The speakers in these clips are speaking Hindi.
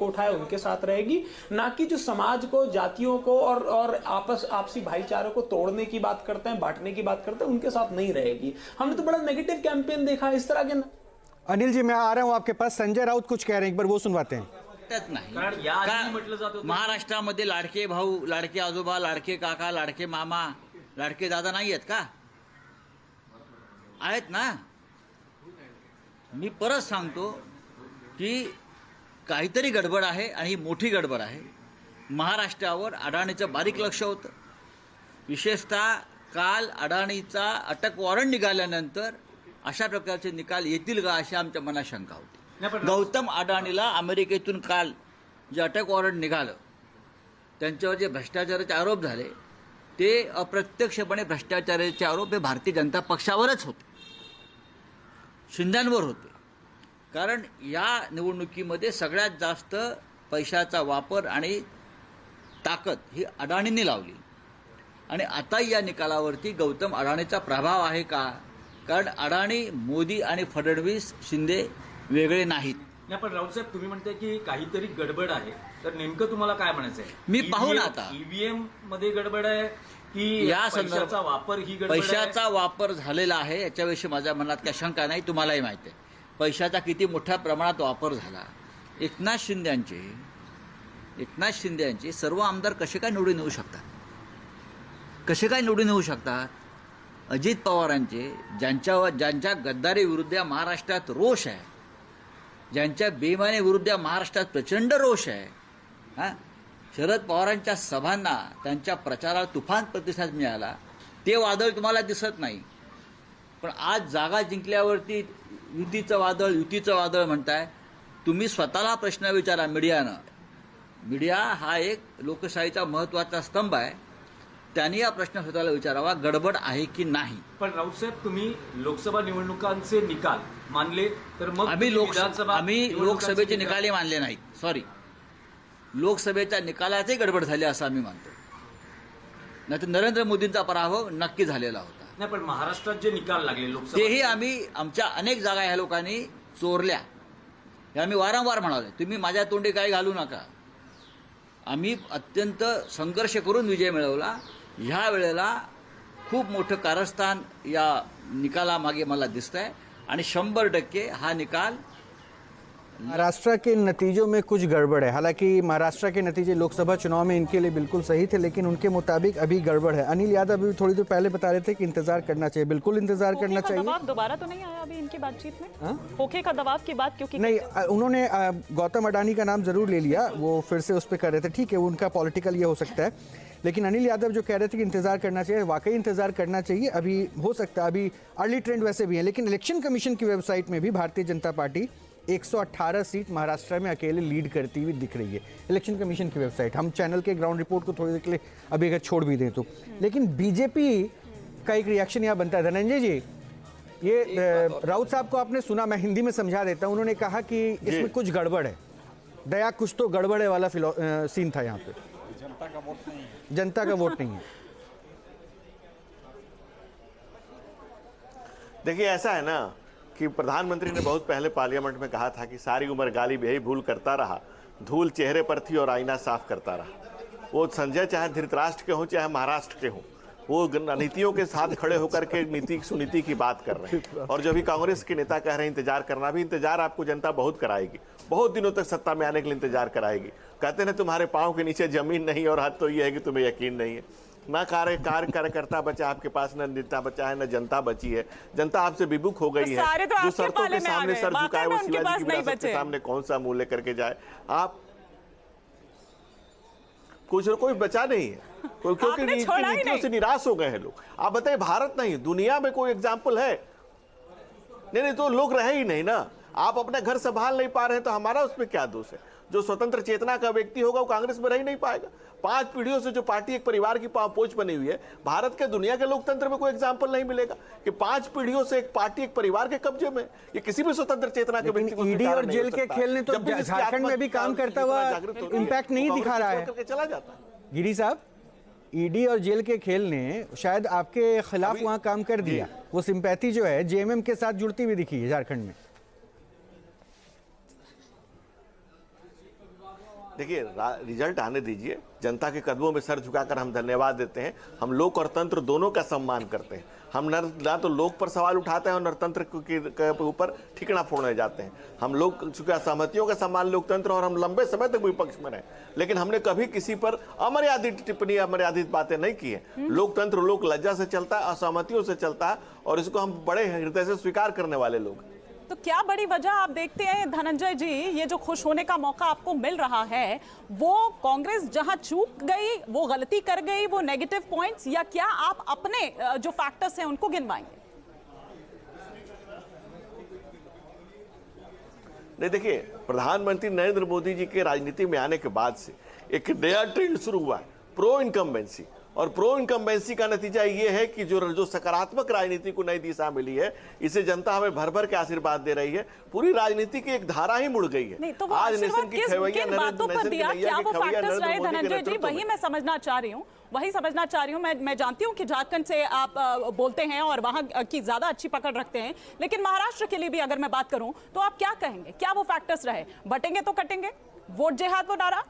उठाए उनके साथ रहेगी, ना कि जो समाज को, जातियों को और आपसी भाईचारे को तोड़ने की बात करते हैं, बांटने की बात करते हैं, उनके साथ नहीं रहेगी। हमने तो बड़ा नेगेटिव कैंपेन देखा इस तरह के। अनिल जी, मैं आ रहा हूं आपके पास। संजय राउत कुछ कह रहे हैं, एक बार वो सुनवाते हैं। नाही महाराष्ट्रामध्ये लाडके भाऊ, लाडके आजोबा, लाडके काका, लाडके मामा, लाडके दादा नाही आहेत का? आहेत ना. मी परत सांगतो की काहीतरी गडबड आहे आणि ही मोठी गडबड आहे. महाराष्ट्रावर अडाणीचं बारीक लक्ष होतं. विशेषतः काल अडाणीचा अटक वॉरंट निघाल्यानंतर अशा प्रकारचे निकाल येतील का अशी आमच्या मनात शंका होती. गौतम अडाणीला अमेरिकेतून काल जे अटक वॉरंट निघालं, त्यांच्यावर जे भ्रष्टाचाराचे आरोप झाले ते अप्रत्यक्षपणे भ्रष्टाचाराचे आरोप हे भारतीय जनता पक्षावरच होते, शिंद्यांवर होते. कारण या निवडणुकीमध्ये सगळ्यात जास्त पैशाचा वापर आणि ताकद ही अडाणींनी लावली. आणि आता या निकालावरती गौतम अडाणीचा प्रभाव आहे का? कारण अडाणी, मोदी आणि फडणवीस, शिंदे वेगळे नाहीत. नाही, पण राऊत साहेब तुम्ही म्हणताय की काहीतरी गडबड आहे, तर नेमकं तुम्हाला काय म्हणायचं आहे? मी पाहू ना आता ईव्हीएम मध्ये गडबड आहे की या पैशाचा वापर ही गडबड आहे? पैशाचा वापर झालेला आहे याच्याविषयी माझ्या मनात काही शंका नाही. तुम्हालाही माहिती आहे पैशाचा किती मोठ्या प्रमाणात वापर झाला. एकनाथ शिंदेचे सर्व आमदार कसे काय निवडून येऊ शकतात? कसे काय निवडून येऊ शकतात? अजित पवारांचे, ज्यांच्या गद्दारी विरुद्ध या महाराष्ट्रात रोष आहे, ज्यांच्या बेईमानी विरुद्ध या महाराष्ट्रात प्रचंड रोष आहे, शरद पवारांच्या सभांना, त्यांच्या प्रचाराला तुफान प्रतिसाद मिळाला, ते वादळ तुम्हाला दिसत नाही. पण आज जागा जिंकल्यावरती युतीचं वादळ म्हणताय तुम्ही. स्वतःला प्रश्न विचारा मीडियानं. मीडिया हा एक लोकशाहीचा महत्त्वाचा स्तंभ आहे. त्यांनी हा प्रश्न स्वतःला विचारावा, गडबड आहे की नाही. पण राऊत साहेब, तुम्ही लोकसभा निवडणुकांचे निकाल मानले तर मग आम्ही लोकसभेचे निकालही मानले नाहीत. सॉरी, लोकसभेच्या निकालातही गडबड झाली असं आम्ही मानतो. नाहीतर नरेंद्र मोदींचा पराभव नक्की झालेला होता. नाही, पण महाराष्ट्रात जे निकाल लागले लोकसभा, तेही आम्ही आमच्या अनेक जागा ह्या लोकांनी चोरल्या. हे आम्ही वारंवार म्हणाले. तुम्ही माझ्या तोंडी काही घालू नका. आम्ही अत्यंत संघर्ष करून विजय मिळवला. ह्या वेळेला खूप मोठं कारस्थान या निकालामागे मला दिसतंय आणि 100% हा निकाल महाराष्ट्र के नतीजों में कुछ गड़बड़ है। हालांकि महाराष्ट्र के नतीजे लोकसभा चुनाव में इनके लिए बिल्कुल सही थे, लेकिन उनके मुताबिक अभी गड़बड़ है। अनिल यादव अभी थोड़ी देर पहले बता रहे थे कि इंतजार करना चाहिए। बिल्कुल इंतजार करना चाहिए। दबाव दोबारा तो नहीं आया अभी इनकी बातचीत में? होके का दबाव की बात क्योंकि नहीं, उन्होंने गौतम अडानी का नाम जरूर ले लिया, वो फिर से उस पर कर रहे थे। ठीक है, उनका पॉलिटिकल ये हो सकता है, लेकिन अनिल यादव जो कह रहे थे कि इंतजार करना चाहिए, वाकई इंतजार करना चाहिए। अभी हो सकता है, अभी अर्ली ट्रेंड वैसे भी है, लेकिन इलेक्शन कमीशन की वेबसाइट में भी भारतीय जनता पार्टी 118 सीट महाराष्ट्र में अकेले लीड करती हुई दिख रही है। इलेक्शन कमीशन की वेबसाइट, हम चैनल के ग्राउंड रिपोर्ट को थोड़ी देर के लिए अभी अगर छोड़ भी दें तो, लेकिन बीजेपी का एक रिएक्शन यहाँ बनता है। धनंजय जी, ये राउत साहब को आपने सुना, मैं हिंदी में समझा देता हूँ। उन्होंने कहा कि इसमें कुछ गड़बड़ है, दया कुछ तो गड़बड़ है वाला सीन था यहाँ पे। जनता का वोट नहीं है, जनता का वोट नहीं है। देखिए, ऐसा है ना कि प्रधानमंत्री ने बहुत पहले पार्लियामेंट में कहा था कि सारी उम्र गालिब यही भूल करता रहा, धूल चेहरे पर थी और आईना साफ करता रहा। वो संजय चाहे धृतराष्ट्र के हों चाहे महाराष्ट्र के हों, वो नीतियों के साथ खड़े होकर के नीति सुनीति की बात कर रहे हैं। और जो भी कांग्रेस के नेता कह रहे हैं इंतजार करना, भी इंतजार आपको जनता बहुत कराएगी, बहुत दिनों तक सत्ता में आने के लिए इंतजार कराएगी। कहते हैं तुम्हारे पाँव के नीचे जमीन नहीं, और हद तो ये है कि तुम्हें यकीन नहीं है। ना कार्यकर्ता बचा आपके पास, न नेता बचा है, न जनता बची है। जनता आपसे विमुख हो गई है। जो शर्तों के सामने सर झुकाए वो शिवाजी की विरासत के सामने कौन सा मुंह लेकर के जाए? आप कुछ कोई बचा नहीं है, क्योंकि नीतियों से निराश हो गए हैं लोग। आप बताइए, भारत नहीं दुनिया में कोई एग्जाम्पल है? नहीं, तो लोग रहे ही नहीं ना। आप अपने घर संभाल नहीं पा रहे हैं तो हमारा उसमें क्या दोष है? जो स्वतंत्र चेतना का व्यक्ति होगा वो कांग्रेस में रह ही नहीं पाएगा। 5 पीढ़ियों से जो पार्टी एक परिवार की पोच बनी हुई है, भारत के दुनिया के लोकतंत्र में कोई एग्जाम्पल नहीं मिलेगा कि 5 पीढ़ियों से एक पार्टी एक परिवार के कब्जे में। ये किसी भी स्वतंत्र चेतना के व्यक्ति को ईडी और जेल के खेल ने तो झारखंड में भी काम करता हुआ इम्पैक्ट नहीं दिखा रहा है। चला जाता है गिरी साहब, ईडी और जेल के खेल ने शायद आपके खिलाफ वहां काम कर दिया। वो सिंपैथी जो है जेएमएम के साथ जुड़ती हुई दिखी है झारखंड में। देखिए रिजल्ट आने दीजिए, जनता के कदमों में सर झुकाकर हम धन्यवाद देते हैं। हम लोक और तंत्र दोनों का सम्मान करते हैं। हम ना तो लोक पर सवाल उठाते हैं और न तंत्र के ऊपर ठिकना फोड़ने जाते हैं। हम लोग चूंकि असहमतियों का सम्मान लोकतंत्र और हम लंबे समय तक विपक्ष में रहे, लेकिन हमने कभी किसी पर अमर्यादित टिप्पणी अमर्यादित बातें नहीं की है। लोकतंत्र लोक लज्जा से चलता है, असहमतियों से चलता है और इसको हम बड़े हृदय से स्वीकार करने वाले लोग। तो क्या बड़ी वजह आप देखते हैं धनंजय जी, ये जो खुश होने का मौका आपको मिल रहा है, वो कांग्रेस जहां चूक गई, वो गलती कर गई, वो नेगेटिव पॉइंट्स, या क्या आप अपने जो फैक्टर्स हैं उनको गिनवाएंगे? नहीं, देखिए प्रधानमंत्री नरेंद्र मोदी जी के राजनीति में आने के बाद से एक नया ट्रेंड शुरू हुआ है, प्रो इनकम्बेंसी। और प्रो इनकम्बेंसी का नतीजा ये है कि जो सकारात्मक राजनीति को नई दिशा मिली है, इसे जनता हमें भर भर के आशीर्वाद दे रही है। पूरी राजनीति की एक धारा ही मुड़ गई है। नहीं, तो वो आशीर्वाद किन बातों पर दिया, क्या वो फैक्टर्स रहे धनंजय जी? वही मैं समझना चाह रही हूँ। मैं जानती हूँ कि झारखंड से आप बोलते हैं और वहां की ज्यादा अच्छी पकड़ रखते हैं, लेकिन महाराष्ट्र के लिए भी अगर मैं बात करूं तो आप क्या कहेंगे? क्या वो फैक्टर्स रहे? बटेंगे तो कटेंगे, वोट जिहाद वो नारा?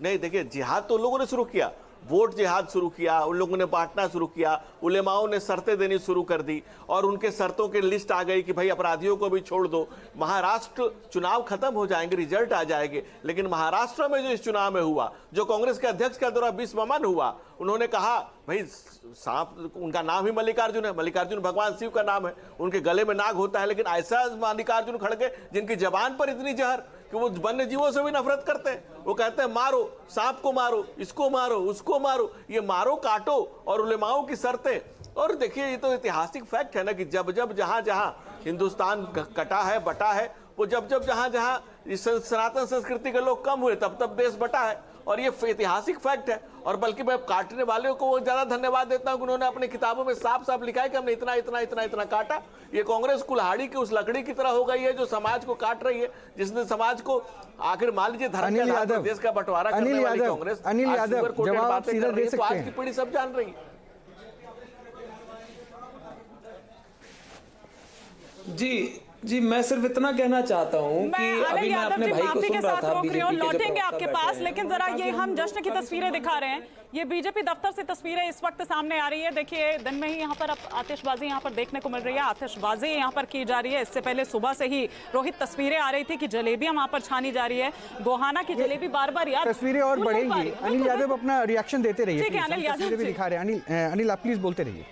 नहीं, देखिए जिहाद तो लोगों ने शुरू किया, वोट जिहाद शुरू किया, उन लोगों ने बांटना शुरू किया, उलेमाओं ने शर्तें देनी शुरू कर दी और उनके शर्तों की लिस्ट आ गई कि भाई अपराधियों को भी छोड़ दो। महाराष्ट्र चुनाव खत्म हो जाएंगे, रिजल्ट आ जाएंगे, लेकिन महाराष्ट्र में जो इस चुनाव में हुआ, जो कांग्रेस के अध्यक्ष का द्वारा विस्मरण हुआ, उन्होंने कहा भाई सांप, उनका नाम ही मल्लिकार्जुन है, मल्लिकार्जुन भगवान शिव का नाम है, उनके गले में नाग होता है, लेकिन ऐसा मल्लिकार्जुन खड़गे जिनकी जबान पर इतनी जहर कि वो वन्य जीवों से भी नफरत करते हैं। वो कहते हैं मारो, सांप को मारो, इसको मारो, उसको मारो, ये मारो काटो, और उलेमाओं की शर्तें। और देखिए ये तो ऐतिहासिक फैक्ट है ना कि जब जब जहां जहां हिंदुस्तान कटा है, बटा है, वो जब जब जहां जहां इस सनातन संस्कृति के लोग कम हुए, तब तब देश बटा है। और ये ऐतिहासिक फैक्ट है। और बल्कि मैं काटने वाले को ज्यादा धन्यवाद देता हूं कि उन्होंने अपनी किताबों में साफ साफ लिखा है कि हमने इतना इतना इतना इतना काटा। ये कांग्रेस कुल्हाड़ी की उस लकड़ी की तरह हो गई है जो समाज को काट रही है, जिसने समाज को आखिर मान लीजिए धर्म के आधार पर देश का बंटवारा करने वाली कांग्रेस। अनिल यादव जवाब सीधा दे सकते हैं। आज की पीढ़ी सब जान रही है। जी मैं सिर्फ इतना कहना चाहता हूँ कि अभी मैं अपने भाई को सुन रहा था, लौटेंगे आपके पास, लेकिन जरा ये हम जश्न की तस्वीरें दिखा रहे हैं। ये बीजेपी दफ्तर से तस्वीरें इस वक्त सामने आ रही है। देखिए दिन में ही यहाँ पर अब आतिशबाजी यहाँ पर देखने को मिल रही है, आतिशबाजी यहाँ पर की जा रही है। इससे पहले सुबह से ही रोहित तस्वीरें आ रही थी कि जलेबियां वहाँ पर छानी जा रही है। गोहाना की जलेबी बार बार याद, तस्वीरें और बढ़ेंगी। अनिल यादव अपना रिएक्शन देते रहिए। ठीक है अनिल यादव भी दिखा रहे हैं। अनिल आप प्लीज बोलते रहिए।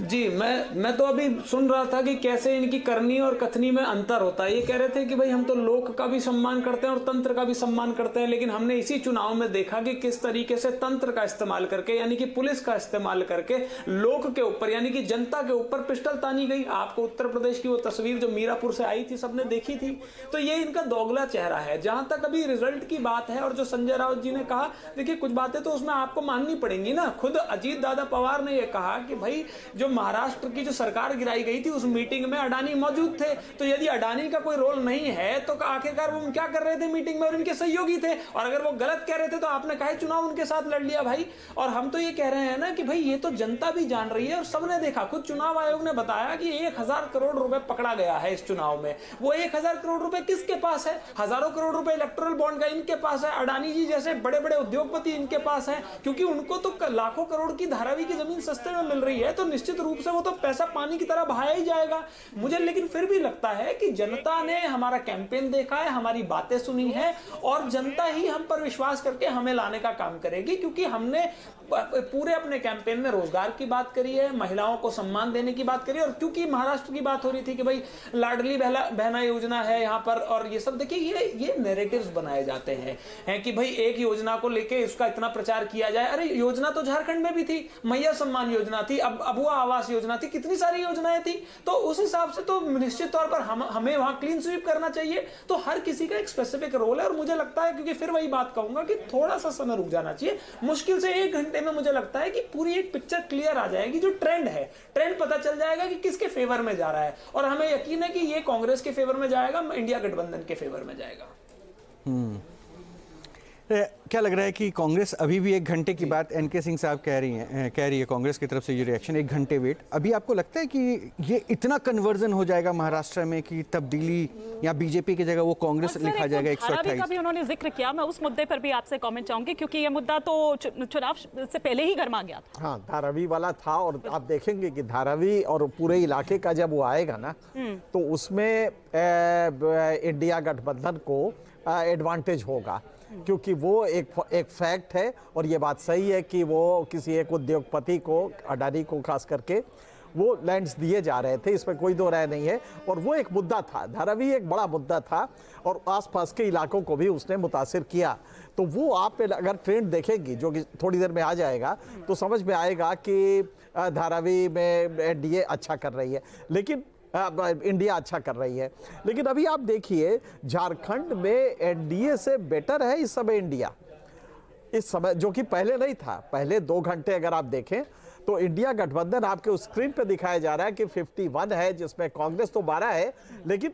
जी मैं तो अभी सुन रहा था कि कैसे इनकी करनी और कथनी में अंतर होता है। ये कह रहे थे कि भाई हम तो लोक का भी सम्मान करते हैं और तंत्र का भी सम्मान करते हैं, लेकिन हमने इसी चुनाव में देखा कि किस तरीके से तंत्र का इस्तेमाल करके, यानी कि पुलिस का इस्तेमाल करके लोक के ऊपर, यानी कि जनता के ऊपर पिस्टल तानी गई। आपको उत्तर प्रदेश की वो तस्वीर जो मीरापुर से आई थी सबने देखी थी। तो ये इनका दोगला चेहरा है। जहां तक अभी रिजल्ट की बात है और जो संजय राउत जी ने कहा, देखिए कुछ बातें तो उसमें आपको माननी पड़ेंगी ना। खुद अजीत दादा पवार ने यह कहा कि भाई जो महाराष्ट्र की जो सरकार गिराई गई थी उस मीटिंग में अडानी मौजूद थे। तो यदि अडानी का कोई रोल नहीं है तो आखिरकार वो क्या कर रहे थे मीटिंग में, और उनके सहयोगी थे। और अगर वो गलत कह रहे थे तो आपने कहा चुनाव उनके साथ लड़ लिया भाई। और हम तो ये कह रहे हैं ना कि भाई ये तो जनता भी जान रही है और सबने देखा। खुद चुनाव आयोग ने बताया कि 1000 करोड़ रुपए पकड़ा गया है इस चुनाव में। वो 1000 करोड़ रुपए किसके पास है? हजारों करोड़ रुपए इलेक्टोरल बॉन्ड का इनके पास है। अडानी जी जैसे बड़े बड़े उद्योगपति इनके पास है, क्योंकि उनको तो लाखों करोड़ की धारावी की जमीन सस्ते में मिल रही है। तो निश्चित रूप से वो तो पैसा पानी की तरह बहाया ही जाएगा। मुझे लेकिन फिर भी लगता है कि जनता ने हमारा कैंपेन देखा है, हमारी बातें सुनी है, और जनता ही हम पर विश्वास करके हमें लाने का काम करेगी। क्योंकि हमने पूरे अपने कैंपेन में रोजगार की बात करी है, महिलाओं को सम्मान देने की बात करी, और क्योंकि महाराष्ट्र की बात हो रही थी कि भाई लाडली बहना योजना है यहाँ पर, और ये सब देखिए ये नैरेटिव्स बनाए जाते हैं कि भाई एक योजना को लेके इसका इतना प्रचार किया जाए। अरे योजना तो झारखंड में भी थी, मैया सम्मान योजना थी, अब अबुआ आवास योजना थी, कितनी सारी योजनाएं थी। तो उस हिसाब से तो निश्चित तौर पर हमें वहां क्लीन स्वीप करना चाहिए। तो हर किसी का एक स्पेसिफिक रोल है, और मुझे लगता है, क्योंकि फिर वही बात कहूंगा कि थोड़ा सा समय रुक जाना चाहिए। मुश्किल से 1 घंटे में मुझे लगता है कि पूरी एक पिक्चर क्लियर आ जाएगी। जो ट्रेंड है, ट्रेंड पता चल जाएगा कि किसके फेवर में जा रहा है। और हमें यकीन है कि ये कांग्रेस के फेवर में जाएगा, इंडिया गठबंधन के फेवर में जाएगा। क्या लग रहा है कि कांग्रेस अभी भी 1 घंटे की बात एनके सिंह साहब कह रही है कांग्रेस की तरफ से ये रिएक्शन 1 घंटे वेट, अभी आपको लगता है कि ये इतना कन्वर्जन हो जाएगा महाराष्ट्र में कि तब्दीली या बीजेपी की जगह वो कांग्रेस लिखा जाएगा 128? का भी उन्होंने जिक्र किया, मैं उस मुद्दे पर भी आपसे कमेंट चाहूंगी क्योंकि ये मुद्दा तो चुनाव से पहले ही गर्मा गया था। हाँ, धारावी वाला था और आप देखेंगे कि धारावी और पूरे इलाके का जब वो आएगा ना तो उसमें इंडिया गठबंधन को एडवांटेज होगा क्योंकि वो एक फैक्ट है और ये बात सही है कि वो किसी एक उद्योगपति को, अडानी को खास करके वो लैंड्स दिए जा रहे थे, इसमें कोई दो राय नहीं है। और वो एक मुद्दा था, धारावी एक बड़ा मुद्दा था और आसपास के इलाकों को भी उसने मुतासिर किया। तो वो आप अगर ट्रेंड देखेंगी जो कि थोड़ी देर में आ जाएगा तो समझ में आएगा कि धारावी में एनडीए अच्छा कर रही है, लेकिन इंडिया अच्छा कर रही है। लेकिन अभी आप देखिए झारखंड में एनडीए से बेटर है इस समय इंडिया, इस समय, जो कि पहले नहीं था। पहले 2 घंटे अगर आप देखें तो इंडिया गठबंधन आपके उस स्क्रीन पे दिखाया जा रहा है कि 51 है, जिसमें कांग्रेस तो 12 है लेकिन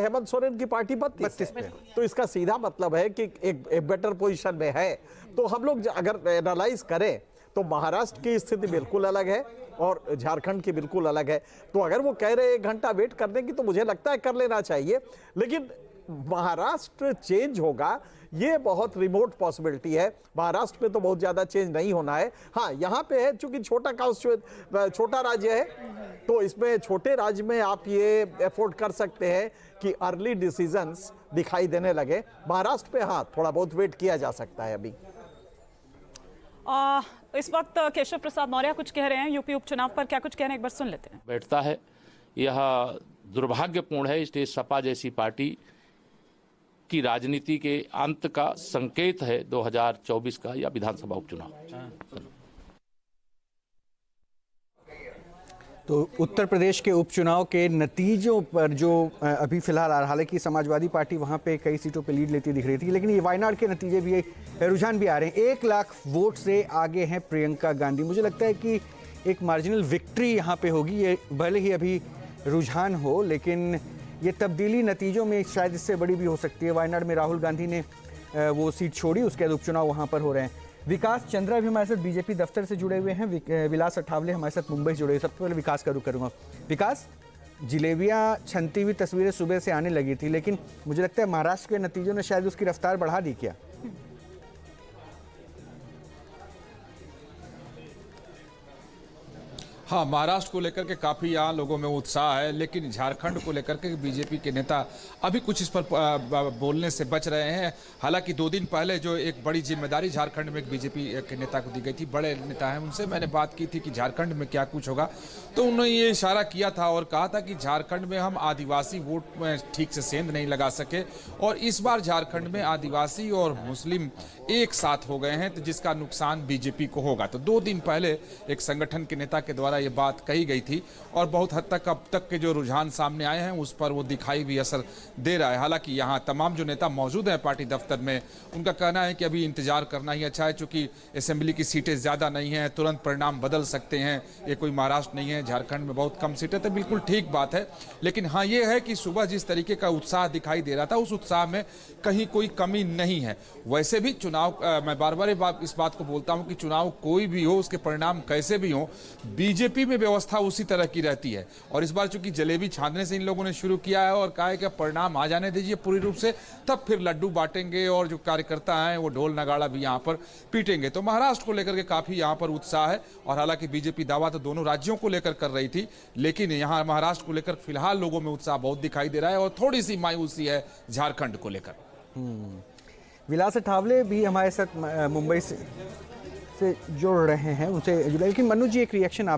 हेमंत सोरेन की पार्टी 32 पे। तो इसका सीधा मतलब है कि एक बेटर पोजीशन में है। तो हम लोग अगर एनालाइज करें तो महाराष्ट्र की स्थिति बिल्कुल अलग है और झारखंड की बिल्कुल अलग है। तो अगर वो कह रहे 1 घंटा वेट करने की तो मुझे लगता है कर लेना चाहिए, लेकिन महाराष्ट्र चेंज होगा ये बहुत रिमोट पॉसिबिलिटी है। महाराष्ट्र में तो बहुत ज्यादा चेंज नहीं होना है। हाँ, यहाँ पे है चूंकि छोटा राज्य है तो इसमें छोटे राज्य में आप ये एफोर्ड कर सकते हैं कि अर्ली डिसीजंस दिखाई देने लगे। महाराष्ट्र पे हाँ थोड़ा बहुत वेट किया जा सकता है अभी। इस वक्त केशव प्रसाद मौर्य कुछ कह रहे हैं यूपी उपचुनाव पर, क्या कुछ कह रहे हैं एक बार सुन लेते हैं। बैठता है, यह दुर्भाग्यपूर्ण है। इसलिए सपा जैसी पार्टी की राजनीति के अंत का संकेत है 2024 का या विधानसभा उपचुनाव। तो उत्तर प्रदेश के उपचुनाव के नतीजों पर जो अभी फिलहाल हालांकि समाजवादी पार्टी वहां पे कई सीटों पे लीड लेती दिख रही थी, लेकिन ये वायनाड के नतीजे भी, रुझान भी आ रहे हैं। 1 लाख वोट से आगे हैं प्रियंका गांधी। मुझे लगता है कि एक मार्जिनल विक्ट्री यहाँ पे होगी। ये भले ही अभी रुझान हो लेकिन ये तब्दीली नतीजों में शायद इससे बड़ी भी हो सकती है। वायनाड में राहुल गांधी ने वो सीट छोड़ी, उसके बाद उपचुनाव वहाँ पर हो रहे हैं। विकास चंद्रा भी हमारे साथ बीजेपी दफ्तर से जुड़े हुए हैं, विलास अठावले हमारे साथ मुंबई से जुड़े हुए। सबसे पहले विकास का रुख करूँगा। विकास, जलेबियाँ छनती हुई तस्वीरें सुबह से आने लगी थी, लेकिन मुझे लगता है महाराष्ट्र के नतीजों ने शायद उसकी रफ्तार बढ़ा दी क्या? हाँ, महाराष्ट्र को लेकर के काफ़ी यहाँ लोगों में उत्साह है, लेकिन झारखंड को लेकर के बीजेपी के नेता अभी कुछ इस पर बोलने से बच रहे हैं। हालांकि 2 दिन पहले जो एक बड़ी जिम्मेदारी झारखंड में एक बीजेपी के नेता को दी गई थी, बड़े नेता हैं, उनसे मैंने बात की थी कि झारखंड में क्या कुछ होगा, तो उन्होंने ये इशारा किया था और कहा था कि झारखंड में हम आदिवासी वोट में ठीक से सेंध नहीं लगा सके और इस बार झारखंड में आदिवासी और मुस्लिम एक साथ हो गए हैं, तो जिसका नुकसान बीजेपी को होगा। तो 2 दिन पहले एक संगठन के नेता के द्वारा ये बात कही गई थी और बहुत हद तक अब तक के जो रुझान सामने आए हैं उस पर वो दिखाई भी असर दे रहा है। हालांकि यहाँ तमाम जो नेता मौजूद हैं पार्टी दफ्तर में, उनका कहना है कि अभी इंतजार करना ही अच्छा है, चूंकि असेंबली की सीटें ज़्यादा नहीं हैं, तुरंत परिणाम बदल सकते हैं। ये कोई महाराष्ट्र नहीं है, झारखंड में बहुत कम सीटें, तो बिल्कुल ठीक बात है। लेकिन हाँ, ये है कि सुबह जिस तरीके का उत्साह दिखाई दे रहा था उस उत्साह में कहीं कोई कमी नहीं है। वैसे भी चुनाव, मैं बार बार इस बात को बोलता हूँ कि चुनाव कोई भी हो, उसके परिणाम कैसे भी हो, बीजेपी में व्यवस्था उसी तरह की रहती है। और इस बार चूंकि जलेबी छानने से इन लोगों ने शुरू किया है और कहा है कि परिणाम आ जाने दीजिए पूरी रूप से, तब फिर लड्डू बांटेंगे और जो कार्यकर्ता हैं वो ढोल नगाड़ा भी यहाँ पर पीटेंगे। तो महाराष्ट्र को लेकर के काफी यहाँ पर उत्साह है और हालांकि बीजेपी दावा तो दोनों राज्यों को लेकर कर रही थी, लेकिन यहाँ महाराष्ट्र को लेकर फिलहाल लोगों में उत्साह बहुत दिखाई दे रहा है और थोड़ी सी मायूसी है झारखंड को लेकर। विलास अठावले भी हमारे साथ मुंबई से जुड़ रहे हैं, उनसे जुड़े। लेकिन मनु जी, एक रिएक्शन आप